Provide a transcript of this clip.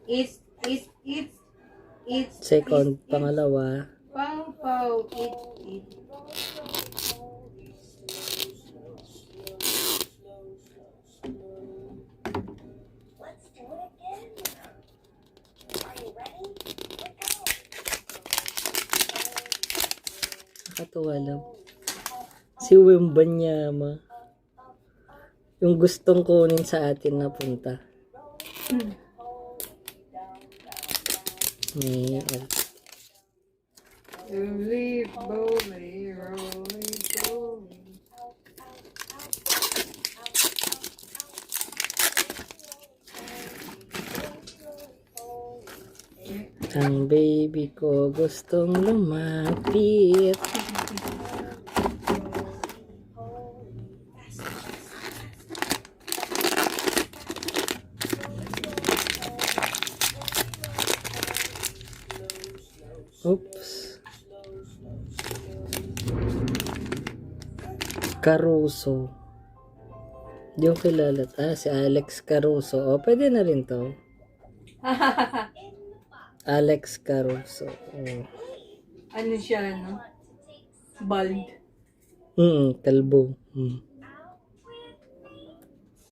It's, Second, pangalawa. Pau, pau, it. Let's do it again. Are you ready? Nakatuwa lang. Si Wembanyama. Yung gustong kunin sa atin na punta. May Roly, boly, roly, boly. ang baby ko gustong lumapit. Oops. Caruso. Di ko kilala. Si Alex Caruso. O, pwede na rin to. Alex Caruso. Ano siya, no? Bald. Kalbo.